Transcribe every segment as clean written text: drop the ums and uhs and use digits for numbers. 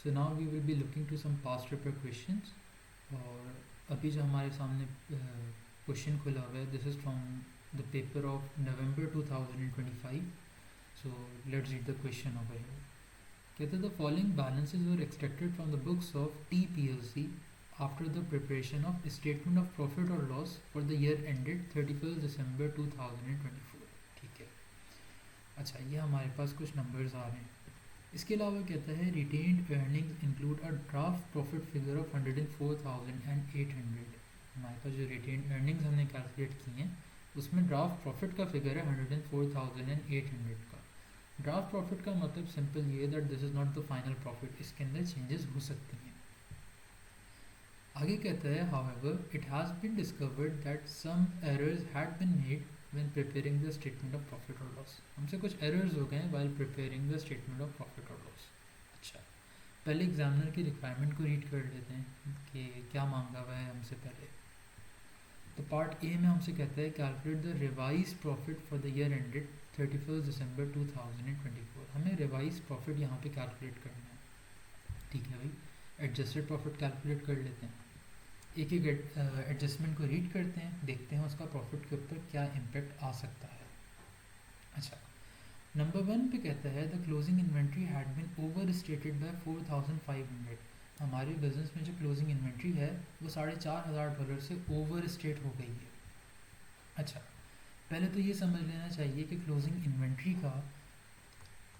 So now we will be looking to some past paper questions. और अभी जो हमारे सामने क्वेश्चन खुला हुआ है, this is from the paper of November 2025. So let's read the question over here. कहते the following balances were extracted from the books of TPLC after the preparation of statement of profit or loss for the year ended 31st December 2024. ठीक है. अच्छा, ये हमारे पास कुछ numbers आ रहे हैं. इसके अलावा कहता है retained earnings include a draft profit figure of 104,800. हमारे पास जो रिटेन्ड अर्निंग्स हमने कैलकुलेट की हैं उसमें ड्राफ्ट प्रॉफिट का फिगर है 104,800 का. ड्राफ्ट प्रॉफिट का मतलब सिंपल ये that this is not the final profit, इसके अंदर चेंजेस हो सकती हैं. आगे कहता है however it has been discovered that some errors had been made when preparing the statement of profit or loss. हमसे कुछ errors हो गए हैं while preparing the statement of profit or loss. अच्छा, पहले एग्जामिनर की रिक्वायरमेंट को रीड कर लेते हैं कि क्या मांगा हुआ है हमसे पहले. तो पार्ट ए में हमसे कहता है calculate the revise profit for the year ended 31st December 2024. हमें रिवाइज प्रॉफिट यहाँ पे कैलकुलेट करना है. ठीक है भाई, एडजस्टेड प्रॉफिट कैलकुलेट कर लेते हैं. एक एक एडजस्टमेंट को रीड करते हैं, देखते हैं उसका प्रॉफिट के ऊपर क्या इम्पेक्ट आ सकता है. अच्छा, नंबर 1 पे कहता है the closing inventory had been overstated by 4,500. हमारे बिजनेस में जो क्लोजिंग इन्वेंट्री है वो $4,500 से ओवर स्टेट हो गई है. अच्छा, पहले तो ये समझ लेना चाहिए कि क्लोजिंग इन्वेंट्री का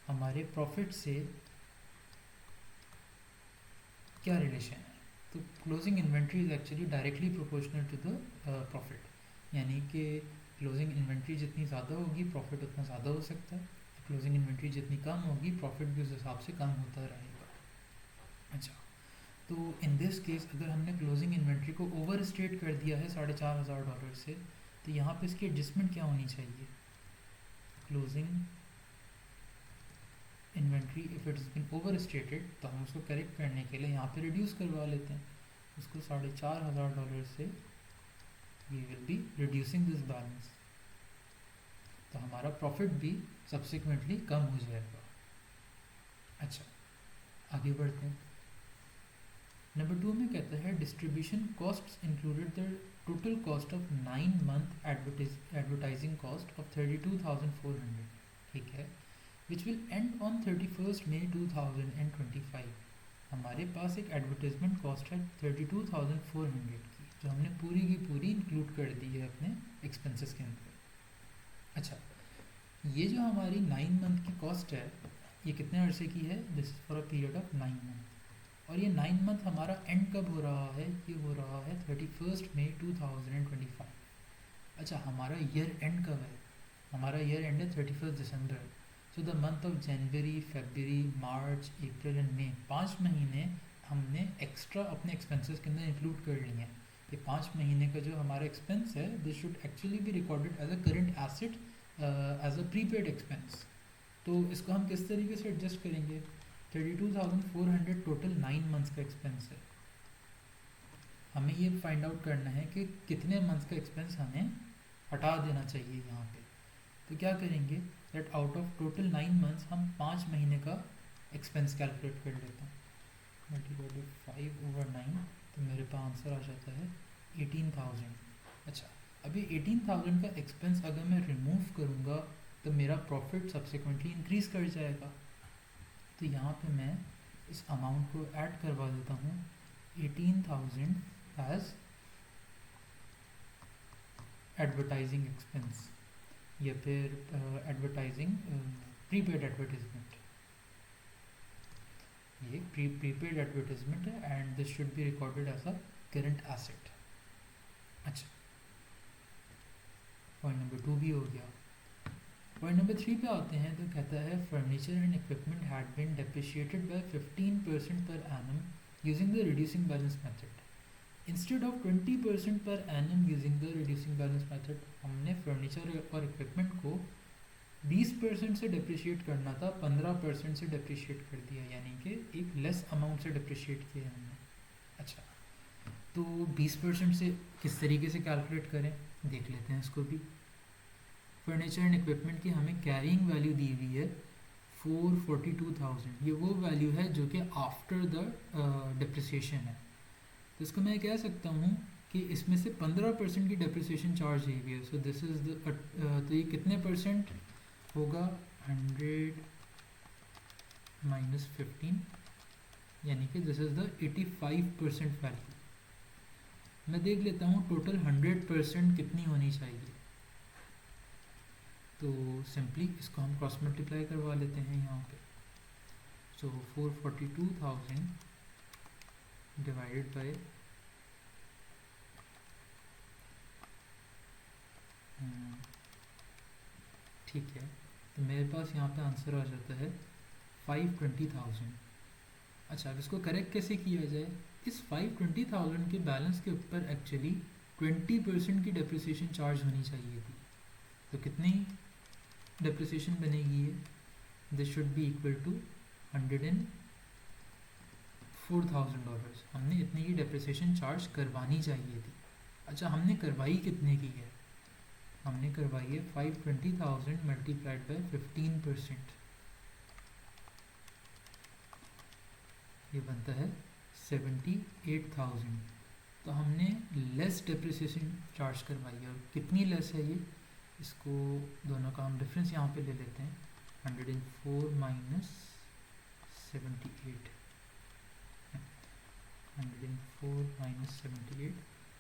हमारे प्रॉफिट से क्या रिलेशन है. तो closing inventory is actually directly proportional to the profit, यानी कि क्लोजिंग इन्वेंट्री जितनी ज़्यादा होगी प्रॉफिट उतना ज़्यादा हो सकता है. क्लोजिंग इन्वेंट्री जितनी कम होगी प्रॉफिट भी उस हिसाब से कम होता रहेगा. अच्छा, तो इन दिस केस अगर हमने क्लोजिंग इन्वेंट्री को ओवर स्टेट कर दिया है $4,500 से, तो यहाँ पे इसकी एडजस्टमेंट क्या होनी चाहिए. Closing inventory if it is been over stated, तो हम उसको करेक्ट करने के लिए यहाँ पे रिड्यूस करवा लेते हैं उसको $4,500 से. We will be reducing this balance, तो हमारा प्रॉफिट भी सब्सिक्वेंटली कम हो जाएगा. अच्छा, आगे बढ़ते हैं. नंबर 2 में कहता है distribution costs included the total cost of 9 month advertising cost of 32,400. ठीक है, which will and on 31st May 2025. हमारे पास एक एडवर्टाइजमेंट कॉस्ट है 32,400 की, जो हमने पूरी की पूरी इंक्लूड कर दी है अपने एक्सपेंसेस के अंदर. अच्छा, ये जो हमारी 9 month की कॉस्ट है ये कितने अरसे की है. This is for a period of 9 month. और ये 9 month हमारा एंड कब हो रहा है, ये हो रहा है 31st May 2025. अच्छा, हमारा ईयर एंड कब है. हमारा ईयर एंड है 31st December. So the month of January, February, March, April and May, 5 महीने हमने एक्स्ट्रा अपने एक्सपेंसेस के अंदर इंक्लूड कर लिए हैं. ये 5 महीने का जो हमारा एक्सपेंस है this should actually be recorded as a current asset, as a prepaid expense. तो इसको हम किस तरीके से एडजस्ट करेंगे. 32,400 टोटल 9 months का एक्सपेंस है. हमें ये फाइंड आउट करना है कि कितने मंथ्स का एक्सपेंस हमें हटा देना चाहिए यहाँ पे. तो क्या करेंगे that out of total 9 months हम 5 महीने का एक्सपेंस कैलकुलेट कर लेते हैं. मल्टीप्लाई 5/9, तो मेरे पास आंसर आ जाता है 18,000. अच्छा, अभी 18,000 का एक्सपेंस अगर मैं रिमूव करूँगा तो मेरा प्रॉफिट सब्सिक्वेंटली इंक्रीज़ कर जाएगा. तो यहाँ पे मैं इस अमाउंट को ऐड करवा देता हूँ 18,000 एज एडवर्टाइजिंग एक्सपेंस या फिर एडवर्टाइजिंग प्रीपेड एडवर्टाइजमेंट. ये प्रीपेड एडवर्टाइजमेंट है and this should be recorded as a current asset. अच्छा, पॉइंट नंबर 2 भी हो गया. पॉइंट नंबर 3 पे आते हैं तो कहता है furniture and equipment had been depreciated by 15% per annum using the reducing balance method. Instead of 20% per annum using the reducing balance method, हमने फर्नीचर और इक्विपमेंट को 20% से डिप्रिशिएट करना था, 15% से डिप्रिशिएट कर दिया, यानी कि एक लेस अमाउंट से डिप्रिशिएट किया हमने. अच्छा, तो 20% से किस तरीके से कैलकुलेट करें देख लेते हैं इसको भी. फर्नीचर एंड इक्विपमेंट की हमें कैरिंग वैल्यू दी हुई है 442,000, ये वो वैल्यू है जो कि आफ्टर द डिप्रिसिएशन है। तो इसको मैं कह सकता हूँ कि इसमें से 15% की डिप्रिसिएशन चार्ज हुई हुई है। सो दिस इज़ द तो ये कितने परसेंट होगा, 100 माइनस 15, यानी कि दिस इज़ द 85% वैल्यू। मैं देख लेता हूँ टोटल 100% कितनी होनी चाहिए। तो सिंपली इसको हम क्रॉस मल्टीप्लाई करवा लेते हैं यहाँ पे। सो 442,000 डिवाइडेड बाय ठीक है, तो मेरे पास यहाँ पे आंसर आ जाता है 520,000। अच्छा, अब इसको करेक्ट कैसे किया जाए? इस 520,000 के बैलेंस के ऊपर एक्चुअली 20% की डेप्रिसिएशन चार्ज होनी चाहिए थी। तो कितनी डेप्रिसिएशन बनेगी ये? This should be equal to $104,000। हमने इतनी की डेप्रिसिएशन चार्ज करवानी चाहिए थी। अच्छा, हमने करवाई कितने की है? हमने करवाई है 520,000 मल्टीप्लाइड बाय 15%, ये बनता है 78,000। तो हमने लेस डेप्रिसिएशन चार्ज करवाई है। और कितनी लेस है ये? इसको दोनों का हम डिफरेंस यहाँ पे ले लेते हैं, 104 माइनस 78, 104 माइनस 78।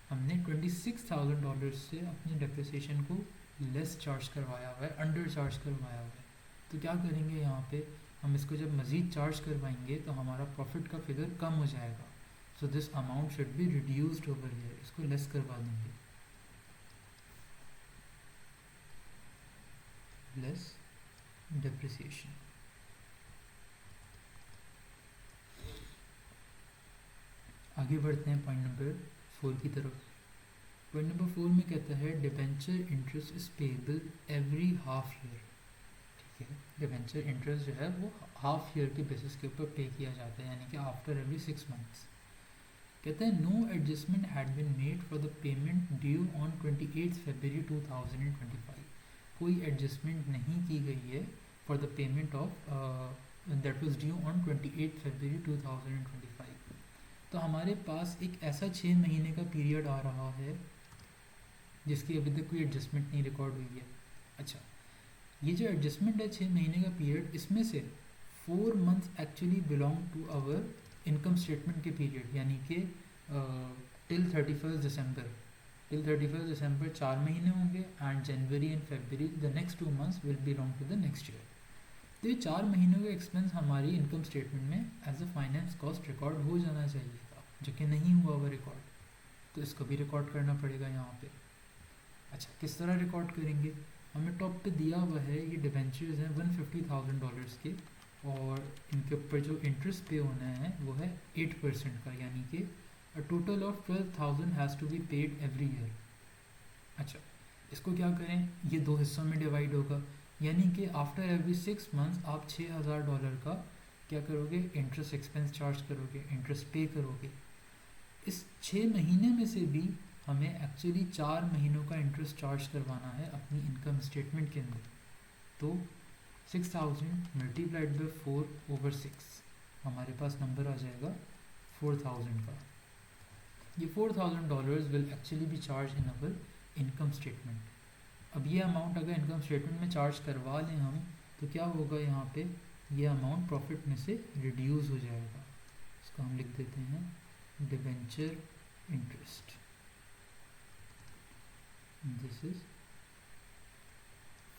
हमने $26,000 से अपनी डेप्रिसिएशन को लेस चार्ज करवाया हुआ है, अंडर चार्ज करवाया हुआ है। तो क्या करेंगे यहाँ पे, हम इसको जब मज़ीद चार्ज करवाएंगे तो हमारा प्रॉफिट का फिगर कम हो जाएगा। So this amount should be reduced over here, इसको लेस करवा देंगे, लेस डेप्रिसिएशन। आगे बढ़ते हैं पॉइंट नंबर 4 की तरफ। पॉइंट नंबर 4 में कहता है debenture interest is payable every half year. ठीक है, डिबेंचर इंटरेस्ट जो है वो हाफ ईयर के बेसिस के ऊपर पे किया जाता है, यानी कि आफ्टर एवरी 6 मंथ्स। कहता है no adjustment had been made for the payment due on 28 February 2025। कोई एडजस्टमेंट नहीं की गई है for the payment of that was due on 28 February 2025। तो हमारे पास एक ऐसा 6 महीने का पीरियड आ रहा है जिसकी अभी तक कोई एडजस्टमेंट नहीं रिकॉर्ड हुई है। अच्छा, ये जो एडजस्टमेंट है 6 महीने का पीरियड, इसमें से 4 months actually belong to our income statement के पीरियड, यानी कि टिल 31 दिसंबर। टिल 31 दिसंबर 4 महीने होंगे and January and February the next 2 months will belong to the next year. तो ये 4 महीनों का एक्सपेंस हमारी इनकम स्टेटमेंट में as a finance cost record हो जाना चाहिए था, जो कि नहीं हुआ हुआ रिकॉर्ड। तो इसको भी रिकॉर्ड करना पड़ेगा यहाँ पे। अच्छा, किस तरह रिकॉर्ड करेंगे? हमें टॉप पे दिया हुआ है ये डिबेंचर्स हैं $150,000 के, और इनके ऊपर जो इंटरेस्ट पे होना है वो है 8% का, यानी कि a total of 12,000 has to be paid every year. अच्छा, इसको क्या करें, ये 2 हिस्सों में डिवाइड होगा, यानी कि आफ्टर एवरी 6 मंथ्स आप $6,000 का क्या करोगे, इंटरेस्ट एक्सपेंस चार्ज करोगे, इंटरेस्ट पे करोगे। इस 6 महीने में से भी हमें एक्चुअली 4 महीनों का इंटरेस्ट चार्ज करवाना है अपनी इनकम स्टेटमेंट के अंदर। तो 6,000 मल्टीप्लाइड बाई 4/6, हमारे पास नंबर आ जाएगा 4,000 का। ये $4,000 will actually B charge in our income statement. अब ये अमाउंट अगर इनकम स्टेटमेंट में चार्ज करवा लें हम, तो क्या होगा, यहाँ पे ये अमाउंट प्रॉफिट में से रिड्यूस हो जाएगा। इसको हम लिख देते हैं डिबेंचर इंटरेस्ट, दिस इज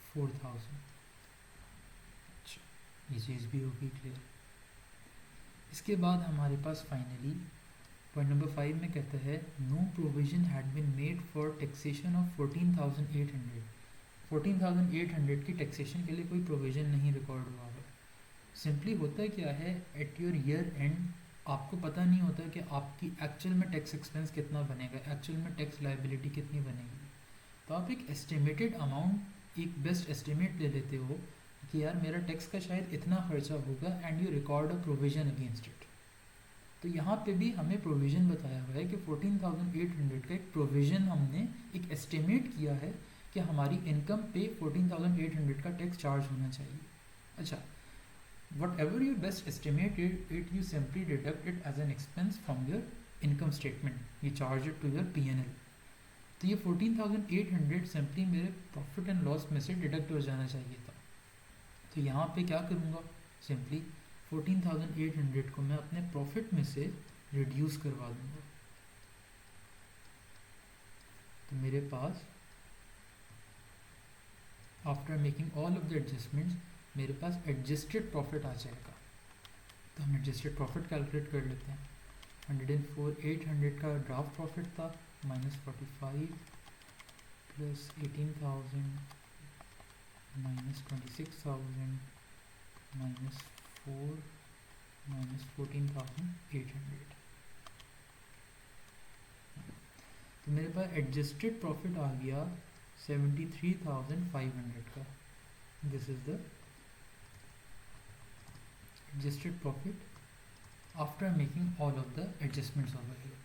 4,000। ये चीज़ भी होगी क्लियर। इसके बाद हमारे पास फाइनली पॉइंट नंबर 5 में कहता है no provision had been made for taxation of 14,800। 14,800 की टैक्सेशन के लिए कोई प्रोविज़न नहीं रिकॉर्ड हुआ है। सिंपली होता क्या है, एट योर ईयर एंड आपको पता नहीं होता कि आपकी एक्चुअल में टैक्स एक्सपेंस कितना बनेगा, एक्चुअल में टैक्स लायबिलिटी कितनी बनेगी। तो आप एक एस्टिमेटेड अमाउंट, एक बेस्ट एस्टिमेट ले लेते हो कि यार मेरा टैक्स का शायद इतना खर्चा होगा, and you record a provision against it. तो यहाँ पे भी हमें प्रोविज़न बताया हुआ है कि 14,800 का एक प्रोविज़न हमने एक एस्टिमेट किया है कि हमारी इनकम पे 14,800 का टैक्स चार्ज होना चाहिए। अच्छा, whatever your best estimate it you simply deduct it as an expense from your income statement, you charge it to your P&L. तो ये 14,800 सिंपली मेरे प्रॉफिट एंड लॉस में से डिडक्ट हो जाना चाहिए था. तो यहाँ पे क्या करूँगा, सिंपली 14,800 को मैं अपने प्रॉफिट में से रिड्यूस करवा दूँगा. तो मेरे पास after making all of the adjustments मेरे पास एडजस्टेड प्रॉफिट आ जाएगा. तो हम एडजस्टेड प्रॉफिट कैलकुलेट कर लेते हैं. 104,800 का ड्राफ्ट प्रॉफिट था, -45 प्लस 18,000 -26,000 -4 -14,800. तो मेरे पास एडजस्टेड प्रॉफिट आ गया 73,500 का. This is the adjusted profit after making all of the adjustments over here.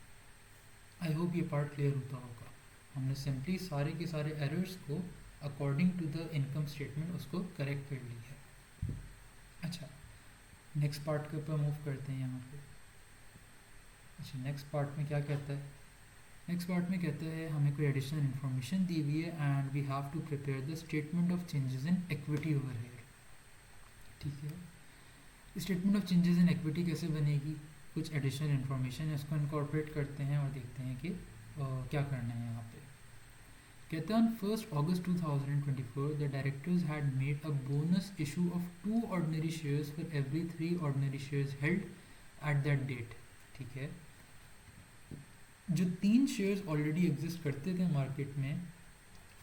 I hope ये पार्ट क्लियर होता होगा. हमने सिंपली सारे के सारे एरर्स को according to the income statement उसको करेक्ट कर ली है. अच्छा, नेक्स्ट पार्ट के ऊपर मूव करते हैं यहाँ पे. अच्छा, नेक्स्ट पार्ट में क्या कहता है, नेक्स्ट पार्ट में कहता है हमें कोई एडिशनल इन्फॉर्मेशन दी हुई है and we have to prepare the statement of changes in equity over here. ठीक है, statement of changes in equity कैसे बनेगी, कुछ एडिशनल इन्फॉर्मेशन है इसको इनकॉर्पोरेट करते हैं और देखते हैं कि क्या करना है यहाँ पे. कहते हैं on 1st August 2024 the directors had made a bonus issue of 2 ordinary shares for every 3 ordinary shares held at that date. ठीक है, जो 3 शेयर्स ऑलरेडी एग्जिस्ट करते थे मार्केट में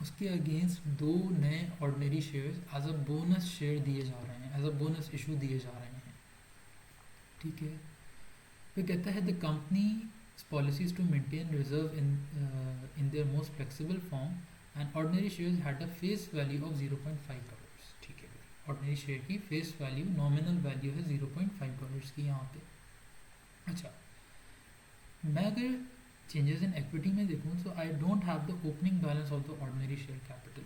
उसके अगेंस्ट 2 नए ordinary shares as a bonus share दिए जा रहे हैं, एज अ बोनस इशू दिए जा रहे हैं. ठीक है, तो कहता है the company policies to maintain reserve in their most flexible form and ordinary shares had a face value of 0.5 dollars. ठीक है, ऑर्डिनरी शेयर की फेस वैल्यू नॉमिनल वैल्यू है 0.5 डॉलर्स की यहाँ पे. अच्छा, मैं अगर चेंजेस इन इक्विटी में देखूँ तो I don't have the opening balance of the ordinary share capital.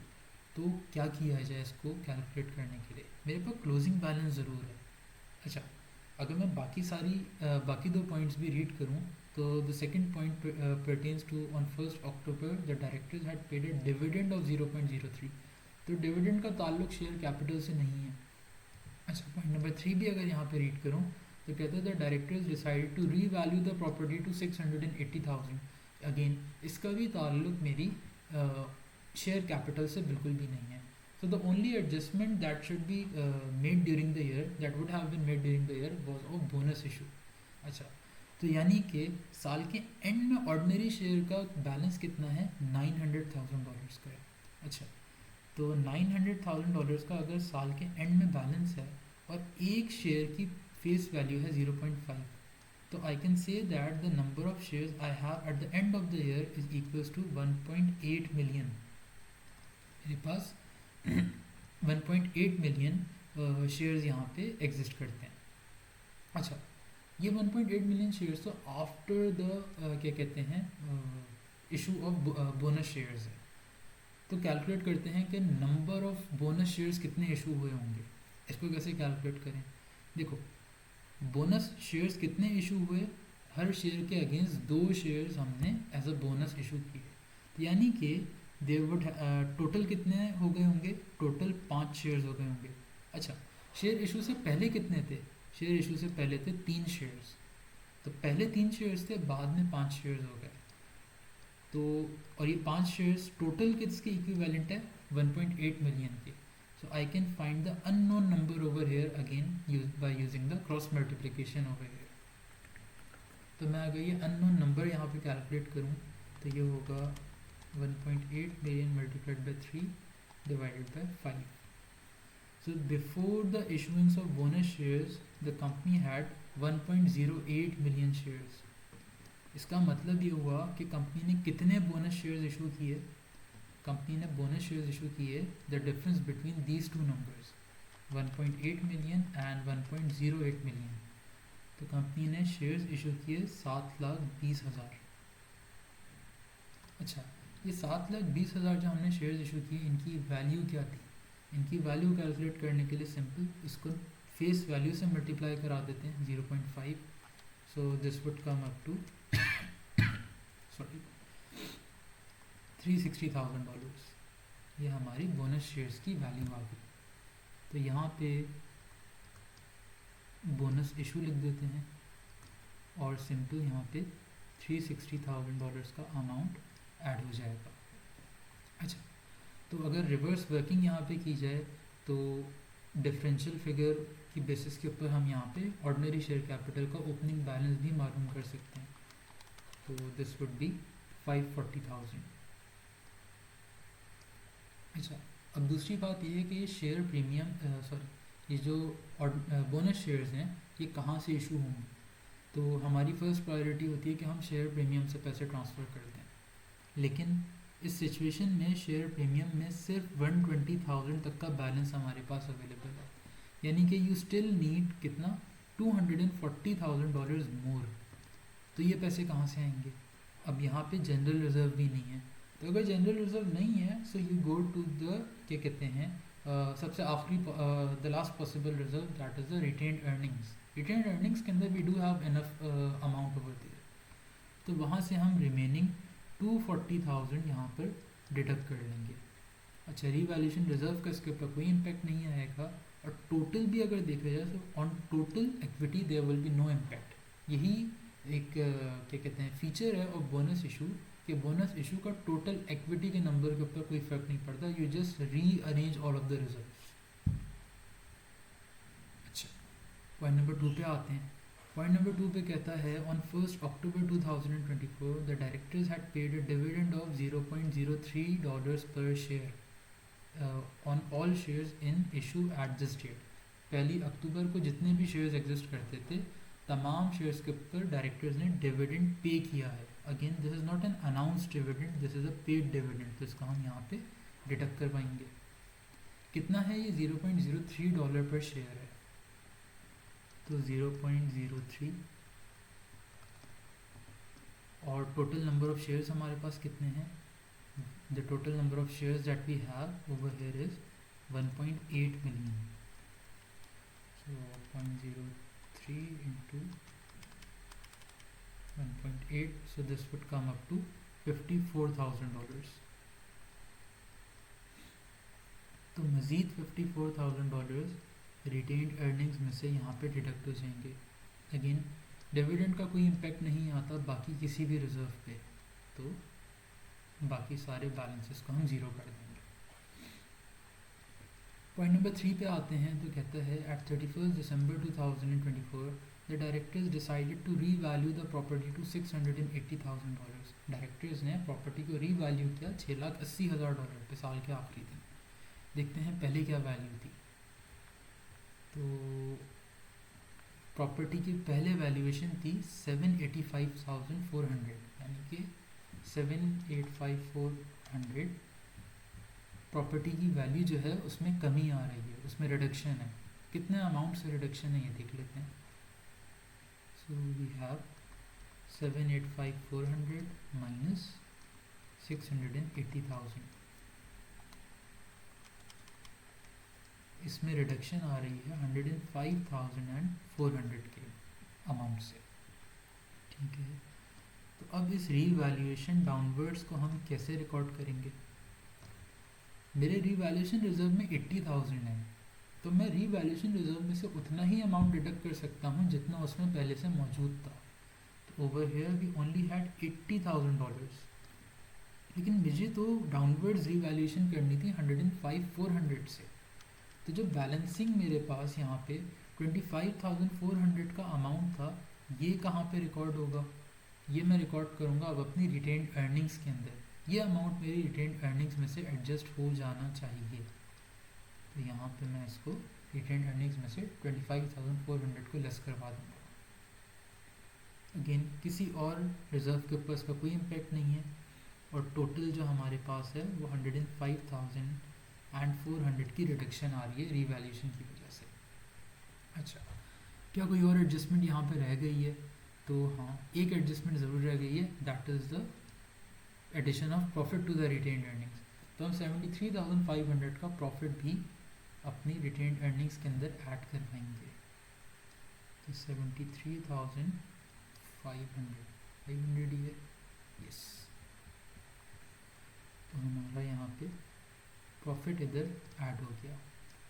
तो क्या किया जाए इसको कैलकुलेट करने के लिए, मेरे पास क्लोजिंग बैलेंस ज़रूर है. अच्छा, अगर मैं बाकी 2 पॉइंट्स भी रीड करूँ तो the second point pertains to on 1st October the directors had paid a dividend of 0.03. तो डिविडेंड का ताल्लुक शेयर कैपिटल से नहीं है. अच्छा, पॉइंट नंबर 3 भी अगर यहाँ पे रीड करूँ तो कहते हैं the directors decided to revalue the property to 680,000. Again इसका भी ताल्लुक मेरी शेयर कैपिटल से बिल्कुल भी नहीं है. So the only adjustment that should be made during the year, that would have been made during the year, was of bonus issue. अच्छा, तो यानी कि साल के एंड में ऑर्डिनरी शेयर का बैलेंस कितना है, $900,000 का है. अच्छा, तो $900,000 का अगर साल के एंड में बैलेंस है और एक शेयर की फेस वैल्यू है 0.5, तो I can say that the number of shares I have at the end of the year is equals to 1.8 million. मेरे पास 1.8 मिलियन शेयर्स यहाँ पे एग्जिस्ट करते हैं. अच्छा, ये 1.8 मिलियन शेयर्स तो आफ्टर द क्या कहते हैं इशू ऑफ बोनस शेयर्स है. तो कैलकुलेट करते हैं कि नंबर ऑफ बोनस शेयर्स कितने इशू हुए होंगे. इसको कैसे कैलकुलेट करें, देखो बोनस शेयर्स कितने इशू हुए, हर शेयर के अगेंस्ट 2 शेयर्स हमने एज अ बोनस इशू किए. तो यानी कि दे वुड टोटल कितने हो गए होंगे, टोटल 5 शेयर्स हो गए होंगे. अच्छा, शेयर इशू से पहले कितने थे, शेयर इशू से पहले थे 3 शेयर्स. तो पहले 3 शेयर्स थे, बाद में 5 शेयर्स हो गए. तो और ये 5 शेयर्स टोटल किसके इक्विवेलेंट है, 1.8 मिलियन के. So I can find the unknown number over here again by using the cross multiplication over here. तो मैं अगर ये अननोन नंबर यहाँ पे कैलकुलेट करूँ तो ये होगा 1.8 million multiplied by 3 divided by 5. So before the issuance of bonus shares, the company had 1.08 million shares. इसका मतलब ये हुआ कि कंपनी ने कितने बोनस शेयर्स इशू किए, कंपनी ने बोनस शेयर्स इशू किए the difference between these 2 numbers 1.8 million and 1.08 million. तो कंपनी ने शेयर्स इशू किए 7,20,000. अच्छा, ये 7,20,000 जो हमने शेयर्स इशू किए इनकी वैल्यू क्या थी, इनकी वैल्यू कैलकुलेट करने के लिए सिंपल इसको फेस वैल्यू से मल्टीप्लाई करा देते हैं 0.5, so this would come up to sorry $360,000। ये हमारी बोनस शेयर्स की वैल्यू आ गई। तो यहाँ पे बोनस इशू लिख देते हैं और सिंपल यहाँ पे $360,000 का अमाउंट ऐड हो जाएगा। अच्छा, तो अगर रिवर्स वर्किंग यहाँ पे की जाए तो डिफरेंशियल फिगर की बेसिस के ऊपर हम यहाँ पे ऑर्डिनरी शेयर कैपिटल का ओपनिंग बैलेंस भी मालूम कर सकते हैं। तो दिस वुड बी 540,000। अच्छा, अब दूसरी बात ये है कि ये शेयर प्रीमियम ये जो बोनस शेयर्स हैं ये कहाँ से इशू होंगे। तो हमारी फर्स्ट प्रायोरिटी होती है कि हम शेयर प्रीमियम से पैसे ट्रांसफ़र कर दें, लेकिन इस सिचुएशन में शेयर प्रीमियम में सिर्फ 120,000 तक का बैलेंस हमारे पास अवेलेबल है, यानी कि यू स्टिल नीड कितना $240,000 मोर। तो ये पैसे कहाँ से आएंगे। अब यहाँ पे जनरल रिजर्व भी नहीं है, तो अगर जनरल रिजर्व नहीं है so you go to the क्या कहते हैं सबसे आखिरी the last possible reserve, that is the retained earnings. Retained earnings के अंदर we do have enough amount over there, तो वहाँ से हम रिमेनिंग 240,000 यहाँ पर डिडक्ट कर लेंगे। अच्छा, रीवैल्यूएशन रिजर्व का इसके ऊपर कोई इम्पैक्ट नहीं आएगा, और टोटल भी अगर देखा जाए तो on total equity there will be no impact. यही एक क्या कहते हैं फीचर है और बोनस इशू, कि बोनस इशू का टोटल इक्विटी के नंबर के ऊपर कोई फर्क नहीं पड़ता, you just rearrange all of the reserves. अच्छा, पॉइंट नंबर 2 पे आते हैं। पॉइंट नंबर 2 पे कहता है on 1 October 2024 the directors had paid a dividend of $0.03 per share on all shares in issue at this date. 1 अक्टूबर को जितने भी शेयर्स एग्जिस्ट करते थे तमाम शेयर्स के ऊपर डायरेक्टर्स ने डिविडेंड पे किया है। Again this is not an announced dividend, this is a paid dividend, तो इसको हम यहाँ पे डिडक्ट कर पाएंगे। कितना है ये $0.03 पर शेयर है, तो 0.03 और टोटल नंबर ऑफ शेयर्स हमारे पास कितने हैं। The total number of shares that we have over here is 1.8 million, so 0.03 into 1.8, so this would come up to $54,000। तो मज़ीद $54,000 रिटेन्ड अर्निंग्स में से यहाँ पे डिडक्ट हो जाएंगे। अगेन डिविडेंड का कोई इम्पैक्ट नहीं आता बाकी किसी भी रिजर्व पे, तो बाकी सारे बैलेंसेस को हम ज़ीरो कर देंगे। पॉइंट नंबर 3 पे आते हैं, तो कहता है at 31 December 2024 the directors decided to revalue the property to $680,000। Directors ने प्रॉपर्टी को रीवैल्यू किया $680,000 पे साल के आखिरी दिन। देखते हैं पहले क्या वैल्यू थी। तो प्रॉपर्टी की पहले वैल्यूएशन थी 785,400, यानी कि 785,400 प्रॉपर्टी की वैल्यू जो है उसमें कमी आ रही है, उसमें रिडक्शन है। कितने अमाउंट से रिडक्शन है ये देख लेते हैं। सो वी हैव 785,400 माइनस 680,000, इसमें रिडक्शन आ रही है 105,400 के अमाउंट से। ठीक है, तो अब इस रीवैल्यूएशन डाउनवर्ड्स को हम कैसे रिकॉर्ड करेंगे। मेरे रीवैल्यूएशन रिजर्व में 80,000 है, तो मैं रीवैल्यूएशन रिजर्व में से उतना ही अमाउंट डिडक्ट कर सकता हूँ जितना उसमें पहले से मौजूद था। तो over here we only had $80,000, लेकिन मुझे तो डाउनवर्ड्स रीवैल्यूएशन करनी थी 105,400 से। तो जो बैलेंसिंग मेरे पास यहाँ पे 25,400 का अमाउंट था, ये कहाँ पे रिकॉर्ड होगा। ये मैं रिकॉर्ड करूँगा अब अपनी रिटेन्ड अर्निंग्स के अंदर। ये अमाउंट मेरी रिटेन्ड अर्निंग्स में से एडजस्ट हो जाना चाहिए। तो यहाँ पे मैं इसको रिटेन्ड अर्निंग्स में से 25,400 को लेस करवा दूँगा। अगेन किसी और रिजर्व के ऊपर इसका कोई इम्पैक्ट नहीं है, और टोटल जो हमारे पास है वो 105,400 की रिडक्शन आ रही है रीवैल्यूएशन की वजह से। अच्छा, क्या कोई और एडजस्टमेंट यहाँ पे रह गई है। तो हाँ, एक एडजस्टमेंट ज़रूर रह गई है, that is the addition of profit to the retained earnings. तो हम 73,500 का प्रॉफिट भी अपनी रिटेन्ड अर्निंग्स के अंदर ऐड कर पाएंगे। तो 73,500 ही है, यस। तो हमारा यहाँ पे प्रॉफिट इधर ऐड हो गया।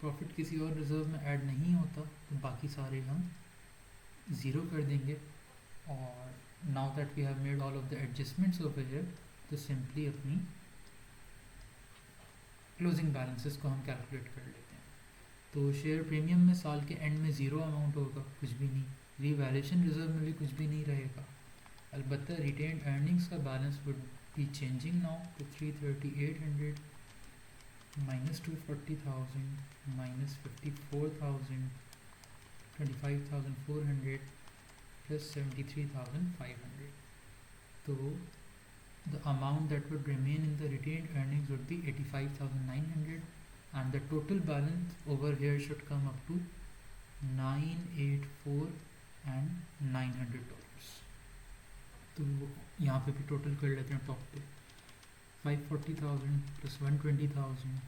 प्रॉफिट किसी और रिजर्व में ऐड नहीं होता, तो बाकी सारे हम ज़ीरो कर देंगे। और now that we have made all of the adjustments over here, तो सिंपली अपनी क्लोजिंग बैलेंसेस को हम कैलकुलेट कर लेते हैं। तो शेयर प्रीमियम में साल के एंड में ज़ीरो अमाउंट होगा, कुछ भी नहीं। रीवैल्यूएशन रिजर्व में भी कुछ भी नहीं रहेगा। अलबत्ता रिटेन्ड अर्निंग्स का balance would be changing now to 33800 minus 240,000 minus 54,000 25,400 plus 73,500. So the amount that would remain in the retained earnings would be 85,900, and the total balance over here should come up to 984 and $900. तो यहाँ पे भी total कर लेते हैं। Top पे 540,000 plus 120,000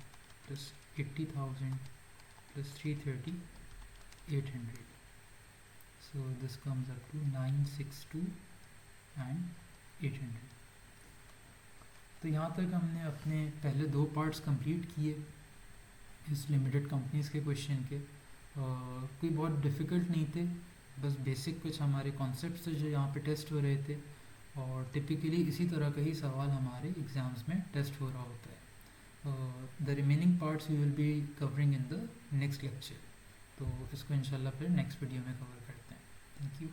plus 80,000 plus 330,800. So this comes up to 962 and 800. तो यहाँ तक हमने अपने पहले दो पार्ट्स कंप्लीट किए इस लिमिटेड कंपनीज़ के क्वेश्चन के। कोई बहुत डिफ़िकल्ट नहीं थे, बस बेसिक कुछ हमारे कॉन्सेप्ट्स थे जो यहाँ पे टेस्ट हो रहे थे। और टिपिकली इसी तरह का ही सवाल हमारे एग्ज़ाम्स में टेस्ट हो रहा होता है। The remaining parts we will be covering in the next lecture. तो इसको इंशाल्लाह फिर नेक्स्ट वीडियो में कवर करते हैं। Thank you.